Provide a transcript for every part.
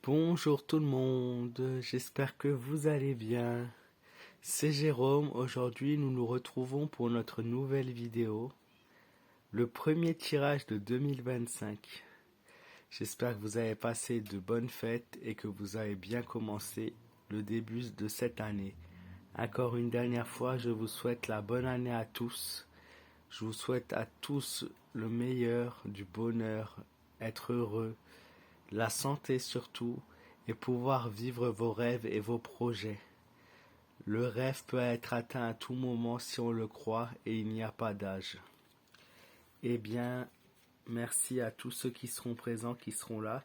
Bonjour tout le monde, j'espère que vous allez bien. C'est Jérôme, aujourd'hui nous nous retrouvons pour notre nouvelle vidéo, le premier tirage de 2025. J'espère que vous avez passé de bonnes fêtes et que vous avez bien commencé le début de cette année. Encore une dernière fois, je vous souhaite la bonne année à tous. Je vous souhaite à tous le meilleur, du bonheur, être heureux, la santé surtout, et pouvoir vivre vos rêves et vos projets. Le rêve peut être atteint à tout moment si on le croit et il n'y a pas d'âge. Eh bien, merci à tous ceux qui seront présents, qui seront là,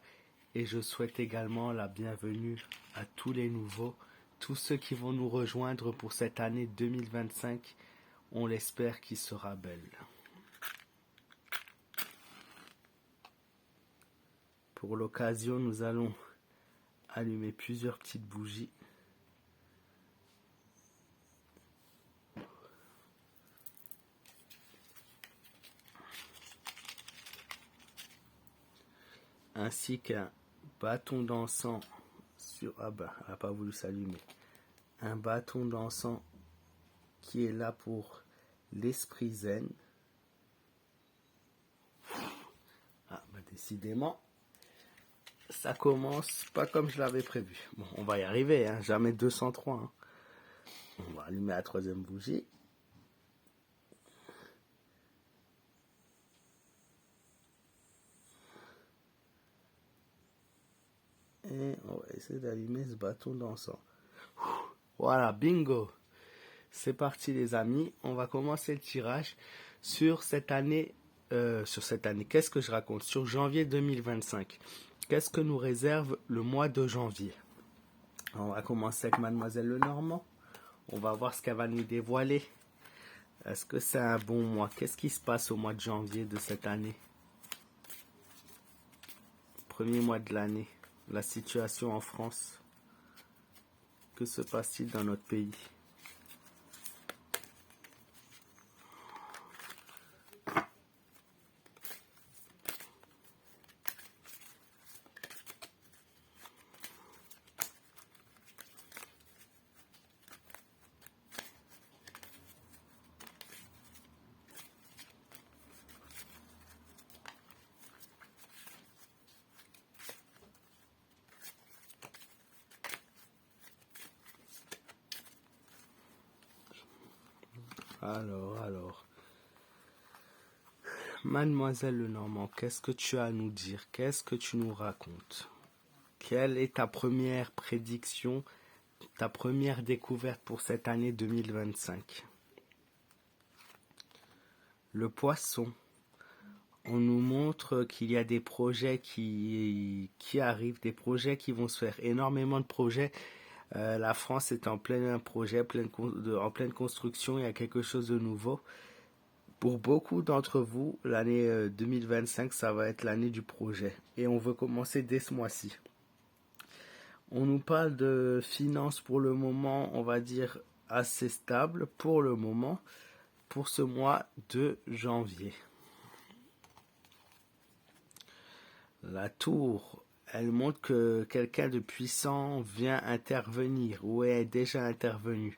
et je souhaite également la bienvenue à tous les nouveaux, tous ceux qui vont nous rejoindre pour cette année 2025. On l'espère qui sera belle. Pour l'occasion, nous allons allumer plusieurs petites bougies. Ainsi qu'un bâton d'encens sur... Ah bah, elle n'a pas voulu s'allumer. Un bâton d'encens qui est là pour l'esprit zen. Ah bah décidément, ça commence pas comme je l'avais prévu. Bon, on va y arriver, hein, jamais 203. Hein. On va allumer la troisième bougie. Et on va essayer d'allumer ce bâton d'encens. Voilà, bingo. C'est parti les amis, on va commencer le tirage sur cette année. Qu'est-ce que je raconte? Sur janvier 2025. Qu'est-ce que nous réserve le mois de janvier? On va commencer avec Mademoiselle Lenormand. On va voir ce qu'elle va nous dévoiler. Est-ce que c'est un bon mois? Qu'est-ce qui se passe au mois de janvier de cette année? Premier mois de l'année. La situation en France. Que se passe-t-il dans notre pays? Alors. Mademoiselle Lenormand, qu'est-ce que tu as à nous dire? Qu'est-ce que tu nous racontes? Quelle est ta première prédiction, ta première découverte pour cette année 2025? Le poisson. On nous montre qu'il y a des projets qui arrivent, des projets qui vont se faire, énormément de projets. La France est en plein projet, en pleine construction, il y a quelque chose de nouveau. Pour beaucoup d'entre vous, l'année 2025, ça va être l'année du projet. Et on veut commencer dès ce mois-ci. On nous parle de finances pour le moment, on va dire assez stable pour le moment, pour ce mois de janvier. La tour, elle montre que quelqu'un de puissant vient intervenir ou est déjà intervenu.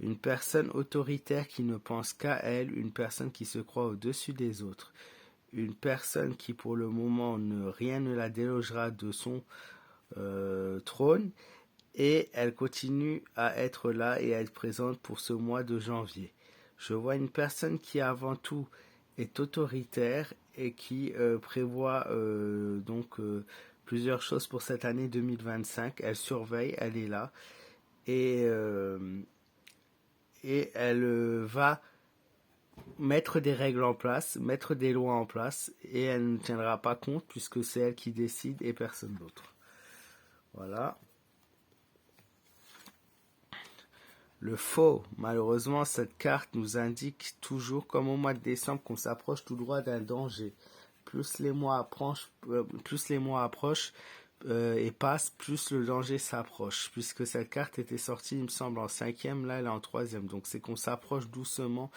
Une personne autoritaire qui ne pense qu'à elle, une personne qui se croit au-dessus des autres. Une personne qui pour le moment rien ne la délogera de son trône et elle continue à être là et à être présente pour ce mois de janvier. Je vois une personne qui avant tout est autoritaire et qui prévoit plusieurs choses pour cette année 2025. Elle surveille, elle est là et elle va mettre des règles en place, mettre des lois en place et elle ne tiendra pas compte puisque c'est elle qui décide et personne d'autre. Voilà. Le faux, malheureusement, cette carte nous indique toujours, comme au mois de décembre, qu'on s'approche tout droit d'un danger. Plus les mois approchent et passent, plus le danger s'approche. Puisque cette carte était sortie, il me semble, en 5e, là elle est en 3e. Donc c'est qu'on s'approche doucement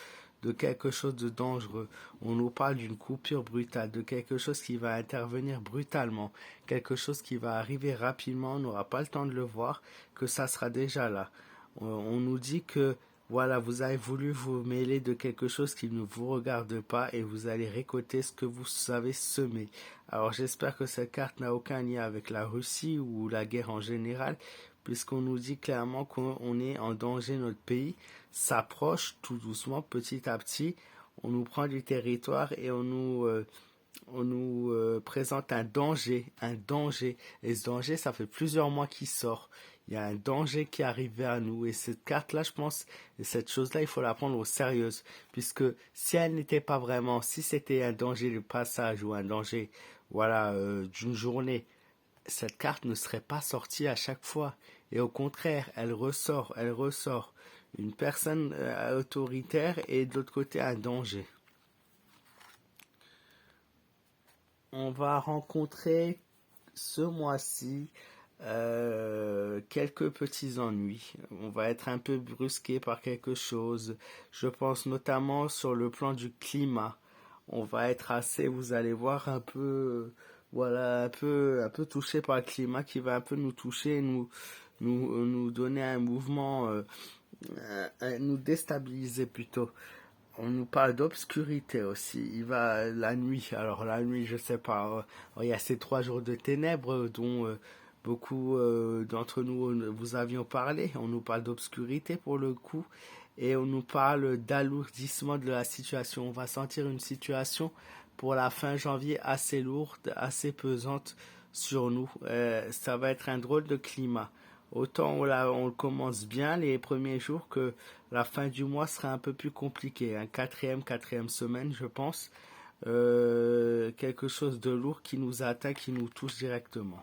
de quelque chose de dangereux. On nous parle d'une coupure brutale, de quelque chose qui va intervenir brutalement, quelque chose qui va arriver rapidement, on n'aura pas le temps de le voir, que ça sera déjà là. On nous dit que voilà, vous avez voulu vous mêler de quelque chose qui ne vous regarde pas et vous allez récolter ce que vous avez semé. Alors j'espère que cette carte n'a aucun lien avec la Russie ou la guerre en général, puisqu'on nous dit clairement qu'on est en danger, notre pays s'approche tout doucement, petit à petit, on nous prend du territoire et on nous présente un danger, et ce danger, ça fait plusieurs mois qu'il sort. Il y a un danger qui est arrivé à nous, et cette carte-là, je pense, et cette chose-là, il faut la prendre au sérieux, puisque si elle n'était pas vraiment, si c'était un danger de passage ou un danger, voilà, d'une journée, cette carte ne serait pas sortie à chaque fois. Et au contraire, elle ressort, elle ressort. Une personne autoritaire et de l'autre côté un danger. On va rencontrer ce mois-ci quelques petits ennuis. On va être un peu brusqué par quelque chose. Je pense notamment sur le plan du climat. On va être assez, vous allez voir, un peu, voilà, un peu touché par le climat qui va un peu nous toucher, nous donner un mouvement, nous déstabiliser plutôt. On nous parle d'obscurité aussi. Il va la nuit. Alors la nuit, je sais pas. Il y a ces 3 jours de ténèbres dont beaucoup d'entre nous vous avions parlé. On nous parle d'obscurité pour le coup et on nous parle d'alourdissement de la situation. On va sentir une situation pour la fin janvier assez lourde, assez pesante sur nous. Ça va être un drôle de climat. Autant on commence bien les premiers jours que la fin du mois sera un peu plus compliquée. Un quatrième semaine, je pense. Quelque chose de lourd qui nous atteint, qui nous touche directement.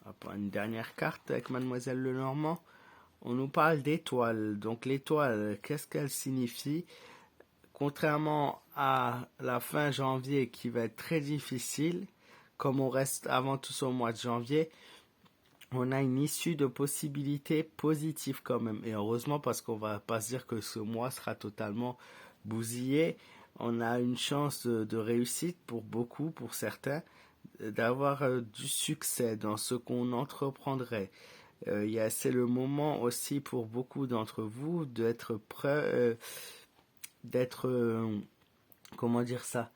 Hop, une dernière carte avec Mademoiselle Lenormand. On nous parle d'étoiles. Donc l'étoile, qu'est-ce qu'elle signifie? Contrairement à la fin janvier qui va être très difficile, comme on reste avant tout au mois de janvier, on a une issue de possibilités positives quand même. Et heureusement parce qu'on va pas se dire que ce mois sera totalement bousillé. On a une chance de réussite pour beaucoup, pour certains, d'avoir du succès dans ce qu'on entreprendrait. C'est le moment aussi pour beaucoup d'entre vous d'être prêt, d'être, comment dire ça,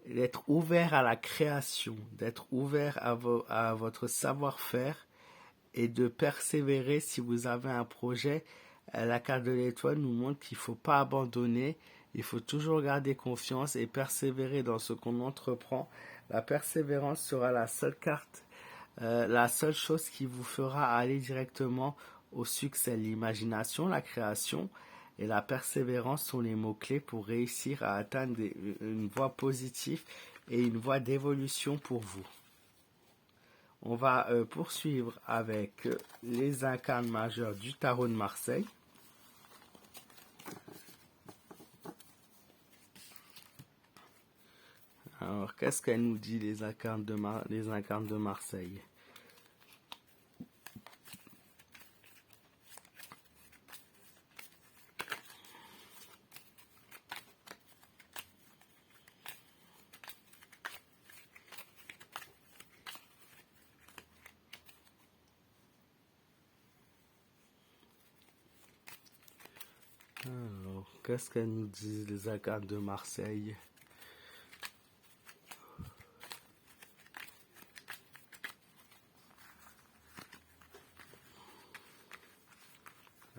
d'être ouvert à la création, d'être ouvert à votre savoir-faire et de persévérer si vous avez un projet. La carte de l'étoile nous montre qu'il ne faut pas abandonner, il faut toujours garder confiance et persévérer dans ce qu'on entreprend. La persévérance sera la seule carte, la seule chose qui vous fera aller directement au succès. L'imagination, la création et la persévérance sont les mots-clés pour réussir à atteindre une voie positive et une voie d'évolution pour vous. On va poursuivre avec les incarnes majeurs du tarot de Marseille. Alors, qu'est-ce qu'elle nous dit, les incarnes de Marseille? Alors, qu'est-ce qu'elle nous dit, les incarnes de Marseille?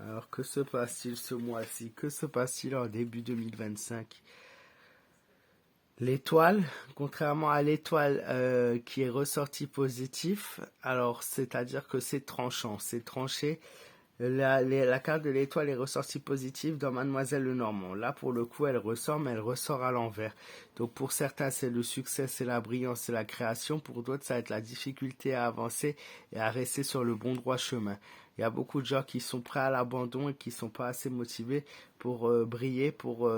Alors, que se passe-t-il ce mois-ci? Que se passe-t-il en début 2025? L'étoile, contrairement à l'étoile qui est ressortie positif, alors c'est-à-dire que c'est tranchant, c'est tranché. La carte de l'étoile est ressortie positive dans Mademoiselle Lenormand. Là, pour le coup, elle ressort, mais elle ressort à l'envers. Donc, pour certains, c'est le succès, c'est la brillance, c'est la création. Pour d'autres, ça va être la difficulté à avancer et à rester sur le bon droit chemin. Il y a beaucoup de gens qui sont prêts à l'abandon et qui ne sont pas assez motivés pour briller, pour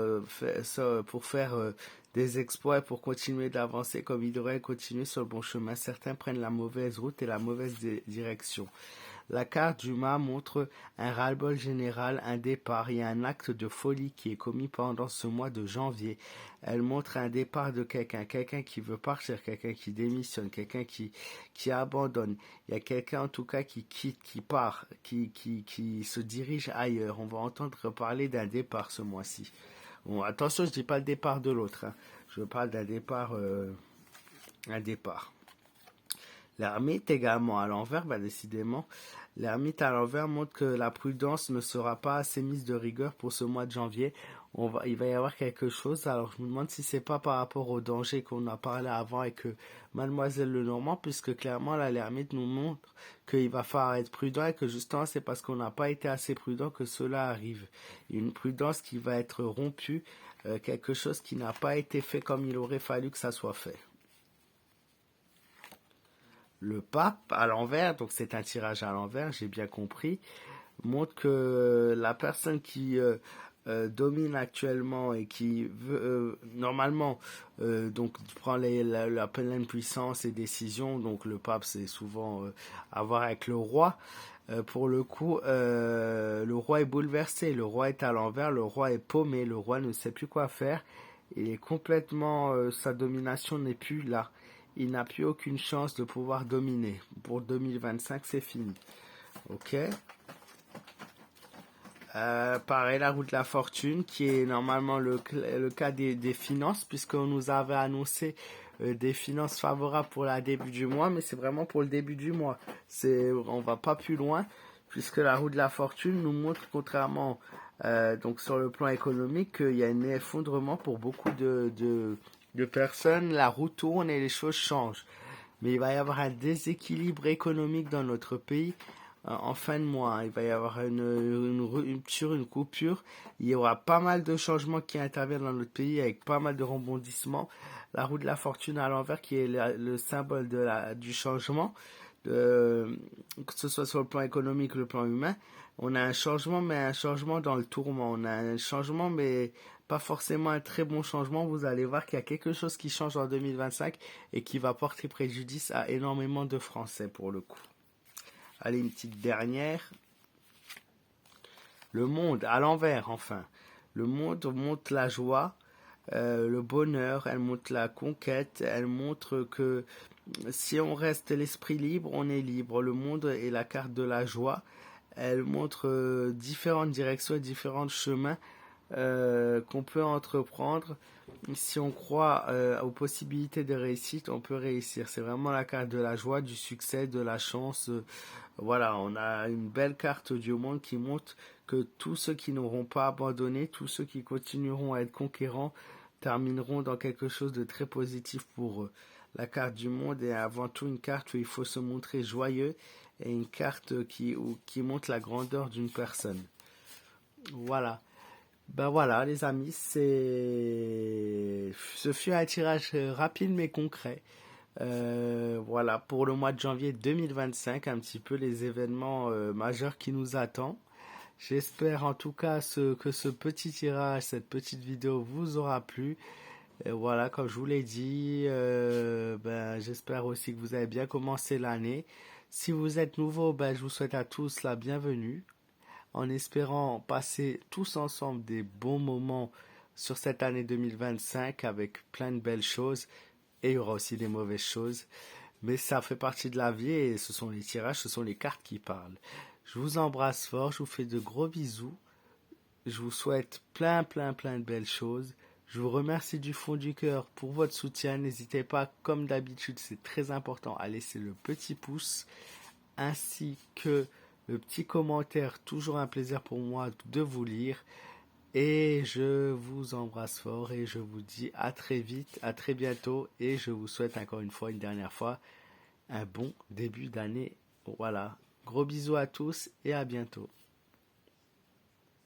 faire des exploits et pour continuer d'avancer comme ils devraient continuer sur le bon chemin. Certains prennent la mauvaise route et la mauvaise direction. La carte du mât montre un ras-le-bol général, un départ et un acte de folie qui est commis pendant ce mois de janvier. Elle montre un départ de quelqu'un qui veut partir, quelqu'un qui démissionne, quelqu'un qui abandonne. Il y a quelqu'un en tout cas qui quitte, qui part, qui se dirige ailleurs. On va entendre parler d'un départ ce mois-ci. Bon, attention, je dis pas le départ de l'autre, hein. Je parle d'un départ, un départ. L'ermite également à l'envers, décidément, l'ermite à l'envers montre que la prudence ne sera pas assez mise de rigueur pour ce mois de janvier. Il va y avoir quelque chose. Alors je me demande si c'est pas par rapport au danger qu'on a parlé avant avec Mademoiselle Lenormand, puisque clairement là l'ermite nous montre qu'il va falloir être prudent et que justement c'est parce qu'on n'a pas été assez prudent que cela arrive. Une prudence qui va être rompue, quelque chose qui n'a pas été fait comme il aurait fallu que ça soit fait. Le pape à l'envers, donc c'est un tirage à l'envers, j'ai bien compris, montre que la personne qui domine actuellement et qui veut normalement donc prend la pleine puissance et décision, donc le pape c'est souvent à voir avec le roi. Pour le coup, le roi est bouleversé, le roi est à l'envers, le roi est paumé, le roi ne sait plus quoi faire, il est complètement, sa domination n'est plus là. Il n'a plus aucune chance de pouvoir dominer. Pour 2025, c'est fini. Ok. Pareil, la roue de la fortune, qui est normalement le cas des finances, puisqu'on nous avait annoncé des finances favorables pour le début du mois, mais c'est vraiment pour le début du mois. On va pas plus loin, puisque la roue de la fortune nous montre, contrairement donc sur le plan économique, qu'il y a un effondrement pour beaucoup de personnes. La roue tourne et les choses changent. Mais il va y avoir un déséquilibre économique dans notre pays en fin de mois. Il va y avoir une rupture, une coupure. Il y aura pas mal de changements qui interviennent dans notre pays avec pas mal de rebondissements. La roue de la fortune à l'envers qui est le symbole du changement, que ce soit sur le plan économique ou le plan humain. On a un changement, mais un changement dans le tourment. On a un changement, mais pas forcément un très bon changement. Vous allez voir qu'il y a quelque chose qui change en 2025 et qui va porter préjudice à énormément de Français pour le coup. Allez, une petite dernière. Le monde, à l'envers enfin. Le monde montre la joie, le bonheur, elle montre la conquête, elle montre que si on reste l'esprit libre, on est libre. Le monde est la carte de la joie. Elle montre différentes directions et différents chemins qu'on peut entreprendre. Si on croit aux possibilités de réussite, on peut réussir. C'est vraiment la carte de la joie, du succès, de la chance. Voilà, on a une belle carte du monde qui montre que tous ceux qui n'auront pas abandonné, tous ceux qui continueront à être conquérants, termineront dans quelque chose de très positif pour eux. La carte du monde est avant tout une carte où il faut se montrer joyeux et une carte qui montre la grandeur d'une personne. Voilà. Ben voilà les amis, ce fut un tirage rapide mais concret. Voilà pour le mois de janvier 2025, un petit peu les événements majeurs qui nous attendent. J'espère en tout cas que ce petit tirage, cette petite vidéo vous aura plu. Et voilà, comme je vous l'ai dit, j'espère aussi que vous avez bien commencé l'année. Si vous êtes nouveau, je vous souhaite à tous la bienvenue, en espérant passer tous ensemble des bons moments sur cette année 2025 avec plein de belles choses. Et il y aura aussi des mauvaises choses. Mais ça fait partie de la vie et ce sont les tirages, ce sont les cartes qui parlent. Je vous embrasse fort, je vous fais de gros bisous. Je vous souhaite plein de belles choses. Je vous remercie du fond du cœur pour votre soutien. N'hésitez pas, comme d'habitude, c'est très important, à laisser le petit pouce ainsi que le petit commentaire. Toujours un plaisir pour moi de vous lire. Et je vous embrasse fort et je vous dis à très vite, à très bientôt. Et je vous souhaite encore une fois, une dernière fois, un bon début d'année. Voilà. Gros bisous à tous et à bientôt.